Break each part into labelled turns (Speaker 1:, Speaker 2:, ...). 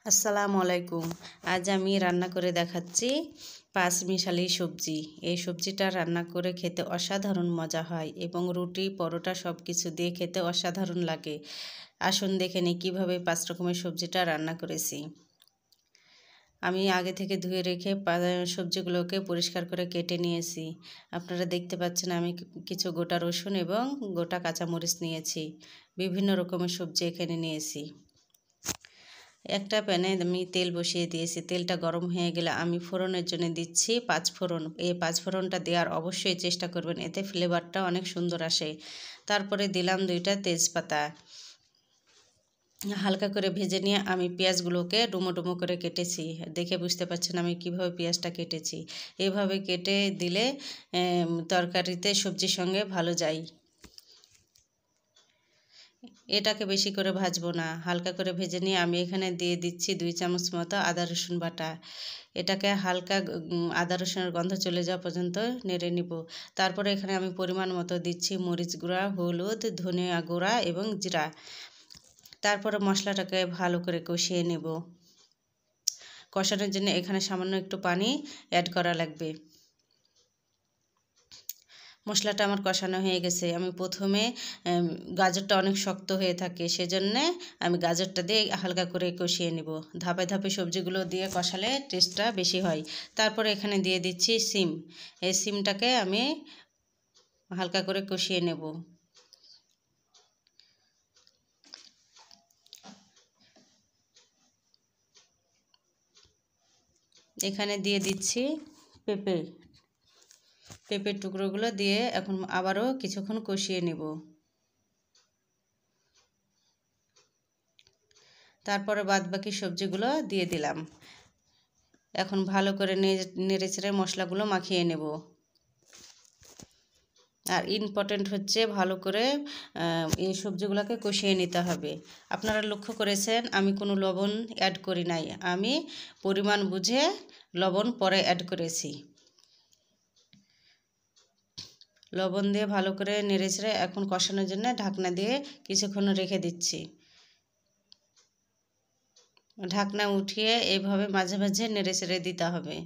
Speaker 1: আসসালামু আলাইকুম। আজ আমি রান্না করে দেখাচ্ছি পাঁচমিশালি সবজি। এই সবজিটা রান্না করে খেতে অসাধারণ মজা হয় এবং রুটি পরোটা সব কিছু দিয়ে খেতে অসাধারণ লাগে। আসুন দেখে নিই কীভাবে 5 রকমের সবজিটা রান্না করেছি। আমি আগে থেকে ধুয়ে রেখে সবজিগুলোকে পরিষ্কার করে কেটে নিয়েছি। আপনারা দেখতে পাচ্ছেন আমি কিছু গোটা রসুন এবং গোটা কাঁচামরিচ নিয়েছি। বিভিন্ন রকমের সবজি এখানে নিয়েছি। একটা প্যানে আমি তেল বসিয়ে দিয়েছি। তেলটা গরম হয়ে গেলে আমি ফোড়নের জন্য দিচ্ছি 5 ফোড়ন। এই 5 ফোড়নটা দেওয়ার অবশ্যই চেষ্টা করবেন, এতে ফ্লেভারটা অনেক সুন্দর আসে। তারপরে দিলাম 2টা তেজপাতা। হালকা করে ভেজে নিয়ে আমি পেঁয়াজগুলোকে ডুমো ডুমো করে কেটেছি। দেখে বুঝতে পারছেন আমি কিভাবে পেঁয়াজটা কেটেছি। এভাবে কেটে দিলে তরকারিতে সবজির সঙ্গে ভালো যায়। এটাকে বেশি করে ভাজবো না, হালকা করে ভেজে নিয়ে আমি এখানে দিয়ে দিচ্ছি 2 চামচ মতো আদা রসুন বাটা। এটাকে হালকা আদা রসুনের গন্ধ চলে যাওয়া পর্যন্ত নেড়ে নিব। তারপরে এখানে আমি পরিমাণ মতো দিচ্ছি মরিচ গুঁড়া, হলুদ, ধনিয়া গুঁড়া এবং জিরা। তারপরে মশলাটাকে ভালো করে কষিয়ে নেব। কষানোর জন্য এখানে সামান্য একটু পানি অ্যাড করা লাগবে। মশলাটা আমার কষানো হয়ে গেছে। আমি প্রথমে গাজরটা অনেক শক্ত হয়ে থাকে, সেজন্যে আমি গাজরটা দিয়ে হালকা করে কষিয়ে নেব। ধাপে ধাপে সবজিগুলো দিয়ে কষালে টেস্টটা বেশি হয়। তারপরে এখানে দিয়ে দিচ্ছি সিম। এই সিমটাকে আমি হালকা করে কষিয়ে নেব। এখানে দিয়ে দিচ্ছি পেঁপের টুকরোগুলো দিয়ে এখন আবারও কিছুক্ষণ কষিয়ে নেব। তারপরে বাদবাকি সবজিগুলো দিয়ে দিলাম। এখন ভালো করে নেড়েচেড়ে মশলাগুলো মাখিয়ে নেব। আর ইম্পর্টেন্ট হচ্ছে ভালো করে এই সবজিগুলোকে কষিয়ে নিতে হবে। আপনারা লক্ষ্য করেছেন আমি কোনো লবণ অ্যাড করি নাই, আমি পরিমাণ বুঝে লবণ পরে অ্যাড করেছি। লবণ দিয়ে ভালো করে নেড়েচেড়ে এখন কষানোর জন্য ঢাকনা দিয়ে কিছুক্ষণ রেখে দিচ্ছি। ঢাকনা উঠিয়ে এইভাবে মাঝে মাঝে নেড়েচেড়ে দিতে হবে।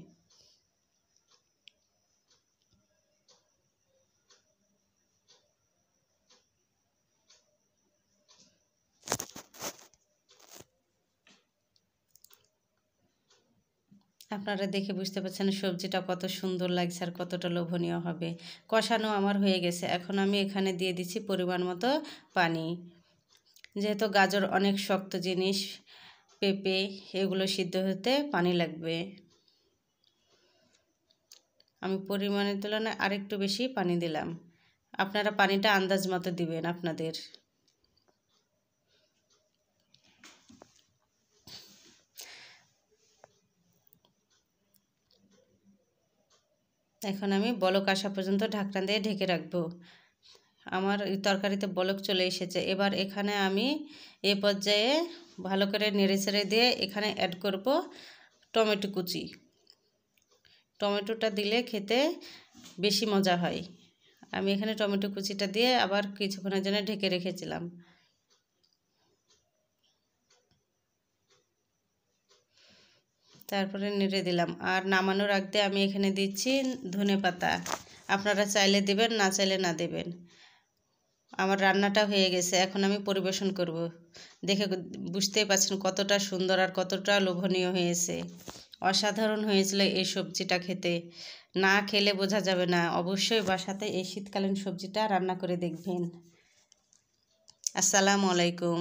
Speaker 1: আপনারা দেখে বুঝতে পারছেন সবজিটা কত সুন্দর লাগছে আর কতটা লোভনীয় হবে। কষানো আমার হয়ে গেছে। এখন আমি এখানে দিয়ে দিচ্ছি পরিমাণ মতো পানি। যেহেতু গাজর অনেক শক্ত জিনিস, পেঁপে এগুলো সিদ্ধ হতে পানি লাগবে। আমি পরিমাণের তুলনায় আরেকটু বেশি পানি দিলাম। আপনারা পানিটা আন্দাজ মতো দিবেন আপনাদের। এখন আমি বলক আসা পর্যন্ত ঢাকনা দিয়ে ঢেকে রাখবো। আমার এই তরকারিতে বলক চলে এসেছে। এবার এখানে আমি এ পর্যায়ে ভালো করে নেড়েচেড়ে দিয়ে এখানে অ্যাড করব টমেটো কুচি। টমেটোটা দিলে খেতে বেশি মজা হয়। আমি এখানে টমেটো কুচিটা দিয়ে আবার কিছুক্ষণের জন্য ঢেকে রেখেছিলাম। তারপরে নেড়ে দিলাম। আর নামানোর আগে আমি এখানে দিচ্ছি ধনেপাতা। আপনারা চাইলে দেবেন, না চাইলে না দেবেন। আমার রান্নাটা হয়ে গেছে, এখন আমি পরিবেশন করব। দেখে বুঝতেই পারছেন কতটা সুন্দর আর কতটা লোভনীয় হয়েছে। অসাধারণ হয়েছিল এই সবজিটা খেতে। না খেলে বোঝা যাবে না। অবশ্যই বাসাতে এই শীতকালীন সবজিটা রান্না করে দেখবেন। আসসালামু আলাইকুম।